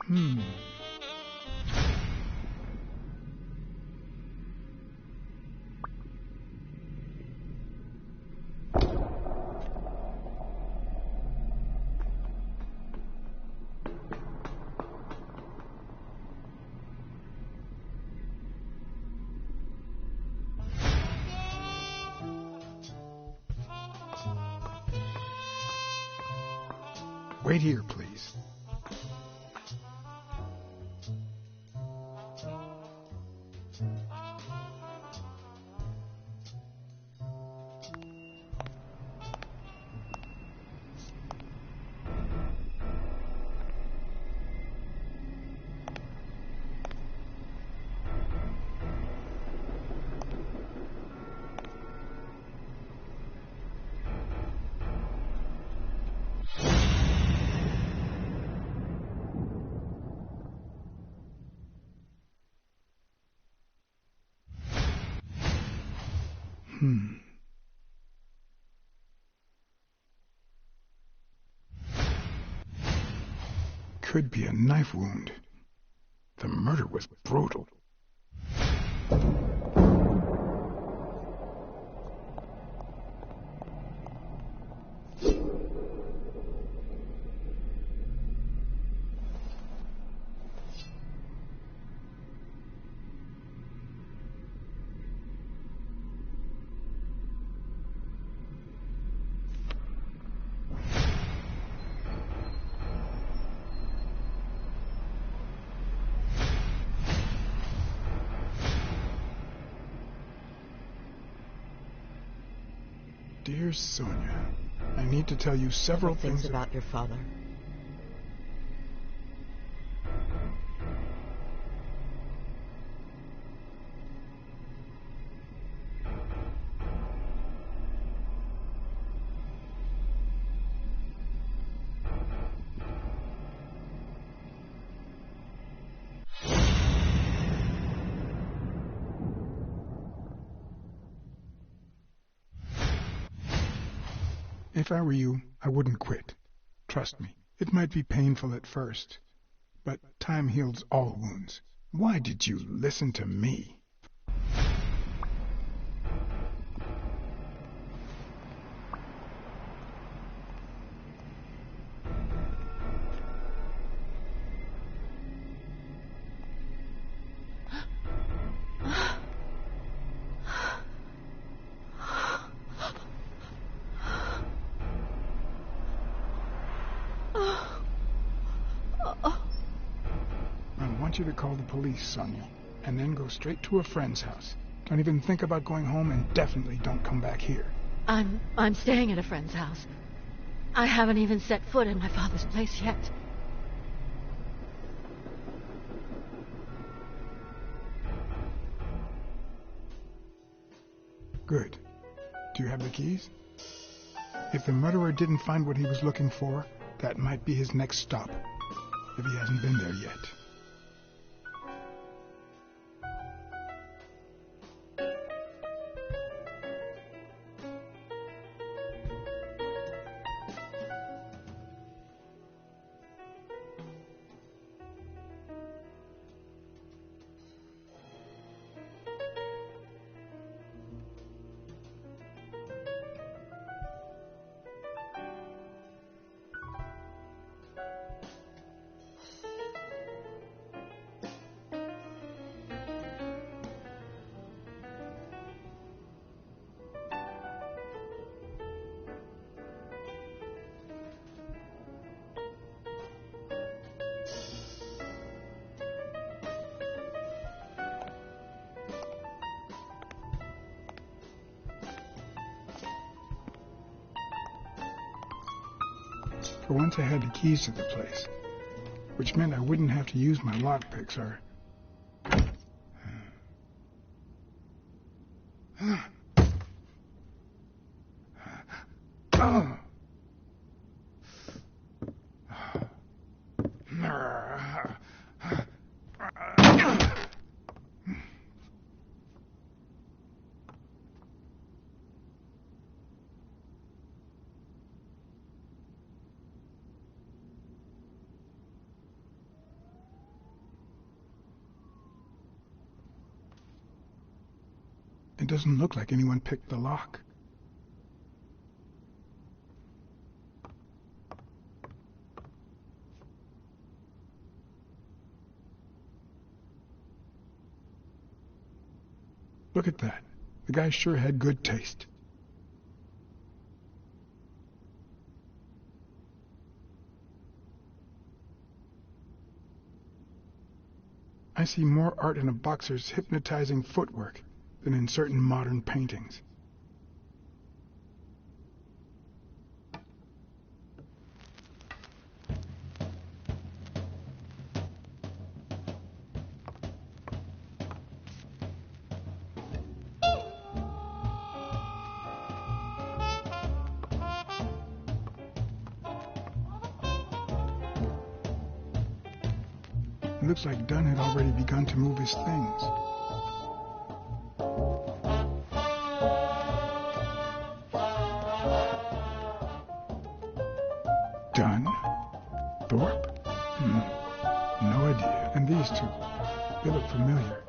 Hmm. Wait here, please. Could be a knife wound. The murder was brutal. Dear Sonia, I need to tell you several things about your father. If I were you, I wouldn't quit. Trust me, it might be painful at first, but time heals all wounds. Why did you listen to me? I want you to call the police, Sonia, and then go straight to a friend's house. Don't even think about going home, and definitely don't come back here. I'm staying at a friend's house. I haven't even set foot in my father's place yet. Good. Do you have the keys? If the murderer didn't find what he was looking for, that might be his next stop, if he hasn't been there yet. For once I had the keys to the place, which meant I wouldn't have to use my lockpicks or... It doesn't look like anyone picked the lock. Look at that. The guy sure had good taste. I see more art in a boxer's hypnotizing footwork than in certain modern paintings. It looks like Dunn had already begun to move his things. Dunn? Thorpe? No idea. And these two? They look familiar.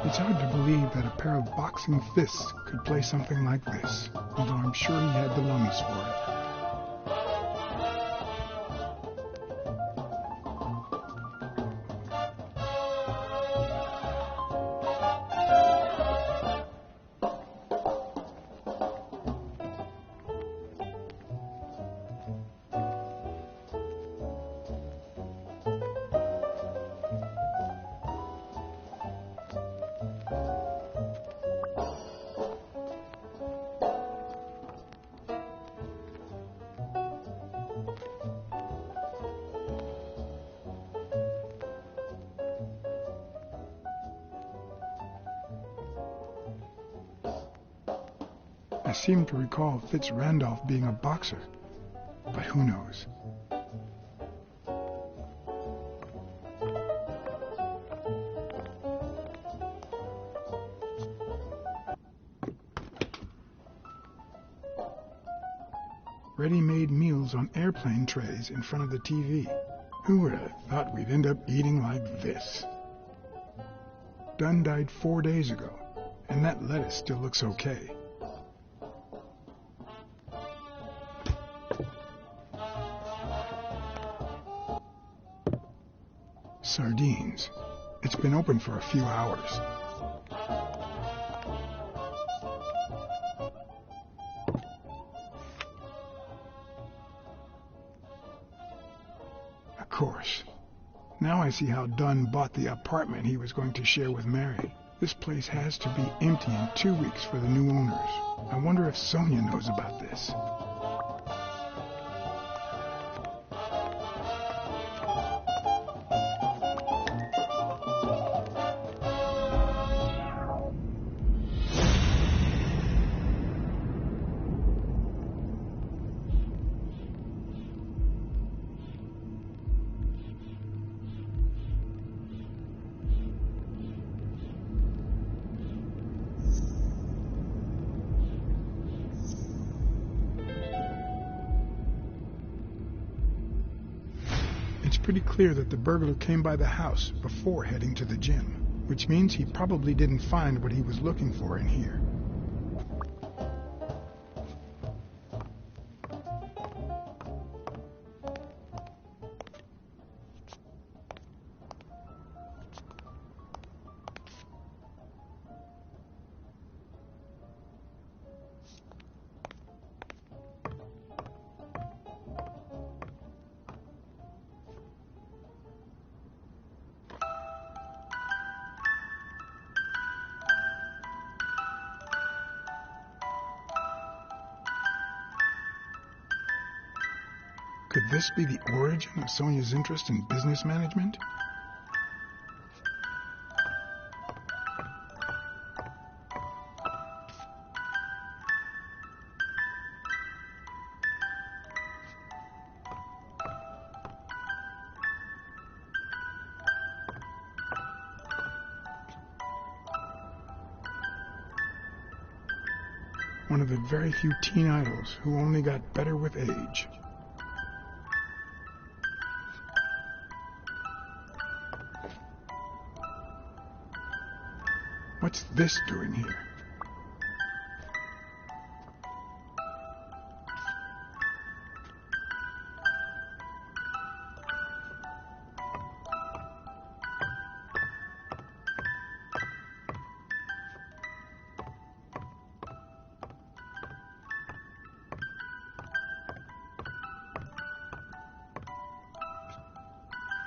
It's hard to believe that a pair of boxing fists could play something like this, although I'm sure he had the lungs for it. I seem to recall Fitz Randolph being a boxer, but who knows? Ready-made meals on airplane trays in front of the TV. Who would have thought we'd end up eating like this? Dunn died 4 days ago, and that lettuce still looks okay. Sardines. It's been open for a few hours. Of course. Now I see how Dunn bought the apartment he was going to share with Mary. This place has to be empty in 2 weeks for the new owners. I wonder if Sonia knows about this. It's pretty clear that the burglar came by the house before heading to the gym, which means he probably didn't find what he was looking for in here. Could this be the origin of Sonia's interest in business management? One of the very few teen idols who only got better with age. What's this doing here?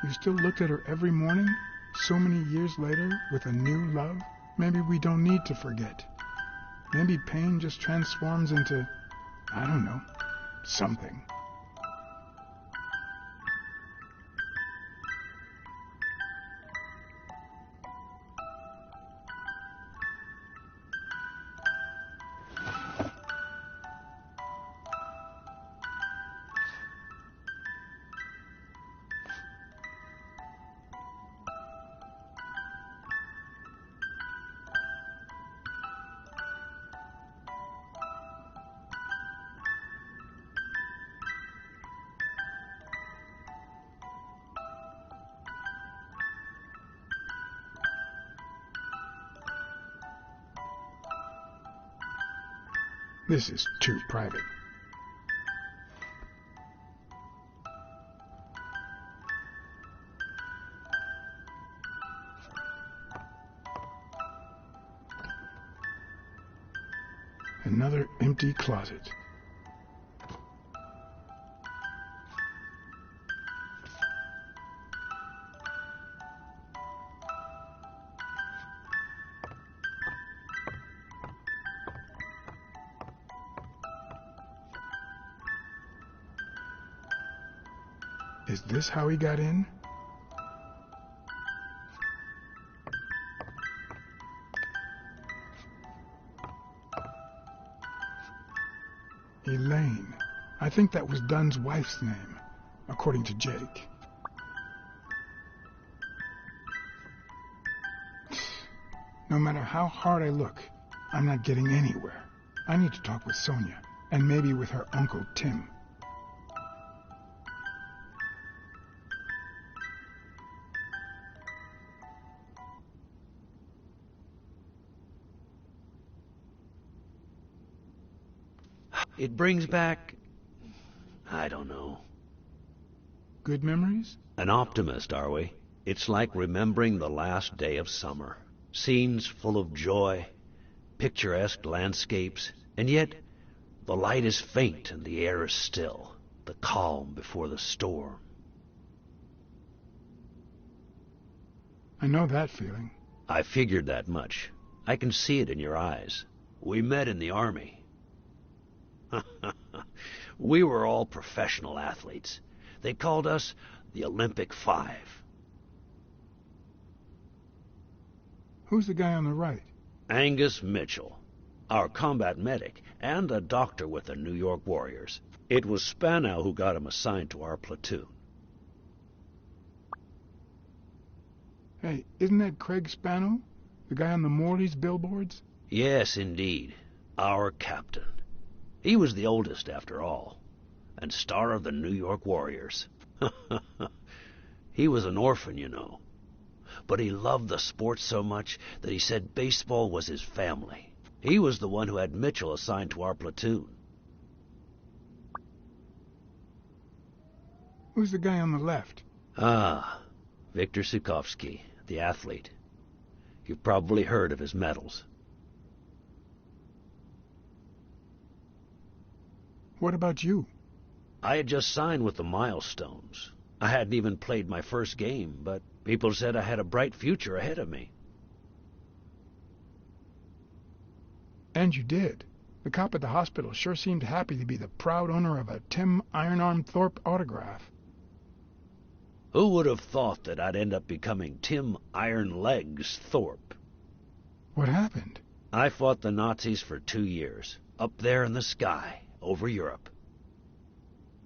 You still looked at her every morning, so many years later, with a new love? Maybe we don't need to forget. Maybe pain just transforms into, I don't know, something. This is too private. Another empty closet. Is this how he got in? Elaine. I think that was Dunn's wife's name, according to Jake. No matter how hard I look, I'm not getting anywhere. I need to talk with Sonia, and maybe with her uncle Tim. It brings back, I don't know. Good memories? An optimist, are we? It's like remembering the last day of summer. Scenes full of joy, picturesque landscapes, and yet the light is faint and the air is still. The calm before the storm. I know that feeling. I figured that much. I can see it in your eyes. We met in the army. We were all professional athletes. They called us the Olympic Five. Who's the guy on the right? Angus Mitchell, our combat medic, and a doctor with the New York Warriors. It was Spanow who got him assigned to our platoon. Hey, isn't that Craig Spanow? The guy on the Morley's billboards? Yes, indeed. Our captain. He was the oldest, after all, and star of the New York Warriors. He was an orphan, you know. But he loved the sport so much that he said baseball was his family. He was the one who had Mitchell assigned to our platoon. Who's the guy on the left? Ah, Viktor Sukovsky, the athlete. You've probably heard of his medals. What about you? I had just signed with the Milestones. I hadn't even played my first game, but people said I had a bright future ahead of me. And you did. The cop at the hospital sure seemed happy to be the proud owner of a Tim Ironarm Thorpe autograph. Who would have thought that I'd end up becoming Tim Iron Legs Thorpe? What happened? I fought the Nazis for 2 years, up there in the sky, over Europe.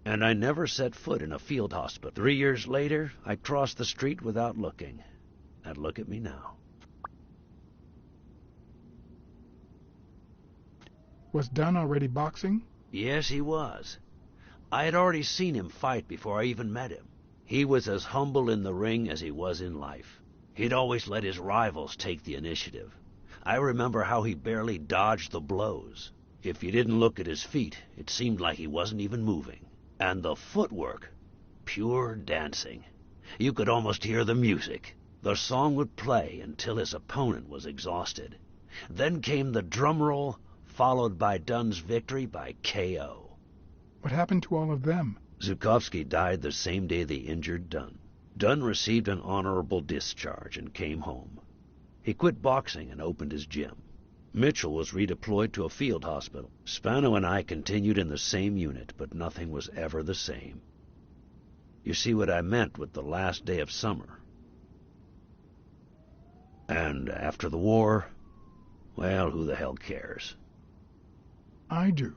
And I never set foot in a field hospital. 3 years later, I crossed the street without looking. And look at me now. Was Dunn already boxing? Yes, he was. I had already seen him fight before I even met him. He was as humble in the ring as he was in life. He'd always let his rivals take the initiative. I remember how he barely dodged the blows. If you didn't look at his feet, it seemed like he wasn't even moving. And the footwork, pure dancing. You could almost hear the music. The song would play until his opponent was exhausted. Then came the drum roll, followed by Dunn's victory by KO. What happened to all of them? Zhukovsky died the same day they injured Dunn. Dunn received an honorable discharge and came home. He quit boxing and opened his gym. Mitchell was redeployed to a field hospital. Spano and I continued in the same unit, but nothing was ever the same. You see what I meant with the last day of summer. And after the war, well, who the hell cares? I do.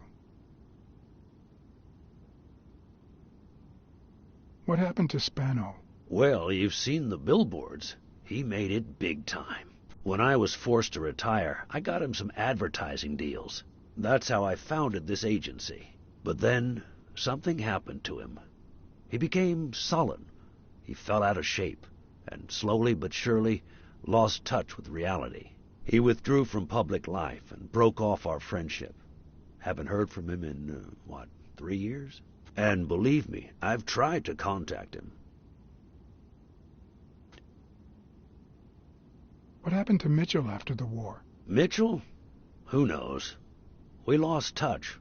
What happened to Spano? Well, you've seen the billboards. He made it big time. When I was forced to retire, I got him some advertising deals. That's how I founded this agency. But then, something happened to him. He became sullen. He fell out of shape, and slowly but surely lost touch with reality. He withdrew from public life and broke off our friendship. Haven't heard from him in, 3 years? And believe me, I've tried to contact him. What happened to Mitchell after the war? Mitchell? Who knows? We lost touch.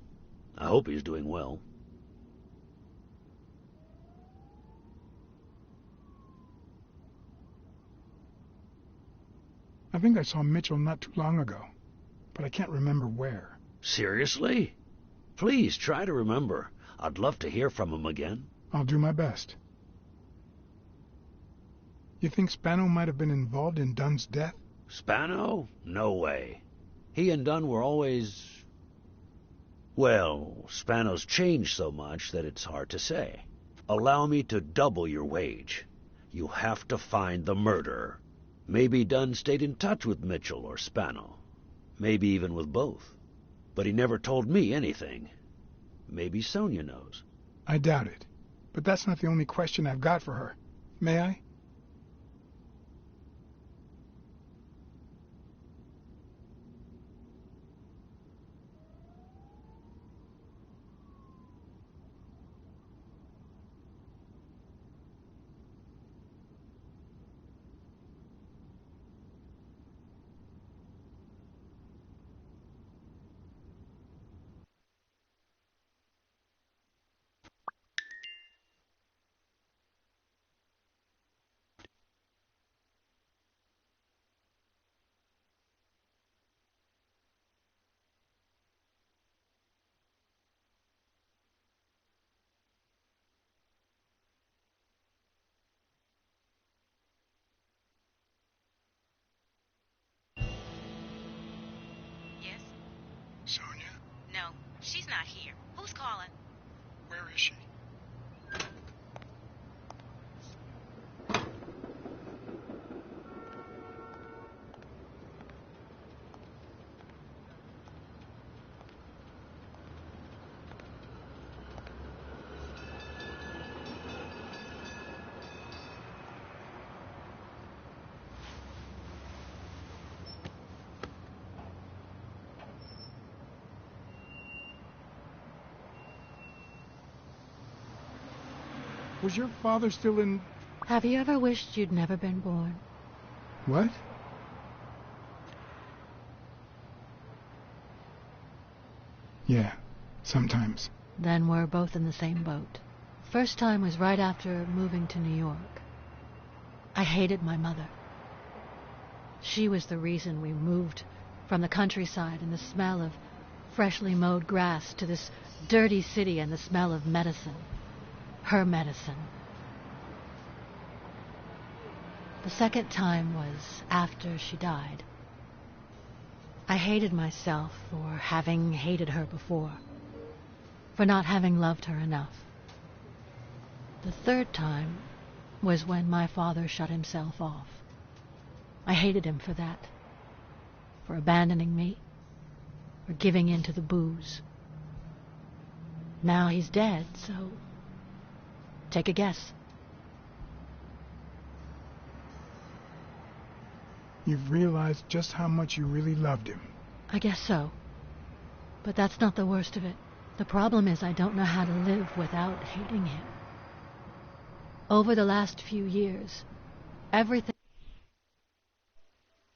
I hope he's doing well. I think I saw Mitchell not too long ago, but I can't remember where. Seriously? Please try to remember. I'd love to hear from him again. I'll do my best. You think Spano might have been involved in Dunn's death? Spano? No way. He and Dunn were always... Well, Spano's changed so much that it's hard to say. Allow me to double your wage. You have to find the murderer. Maybe Dunn stayed in touch with Mitchell or Spano. Maybe even with both. But he never told me anything. Maybe Sonia knows. I doubt it. But that's not the only question I've got for her. May I? Yes? Sonia? No, she's not here. Who's calling? Where is she? Was your father still in... Have you ever wished you'd never been born? What? Yeah, sometimes. Then we're both in the same boat. First time was right after moving to New York. I hated my mother. She was the reason we moved from the countryside and the smell of freshly mowed grass to this dirty city and the smell of medicine. Her medicine. The second time was after she died. I hated myself for having hated her before, for not having loved her enough. The third time was when my father shut himself off. I hated him for that, for abandoning me, or giving in to the booze. Now he's dead, so take a guess. You've realized just how much you really loved him. I guess so. But that's not the worst of it. The problem is I don't know how to live without hating him. Over the last few years, everything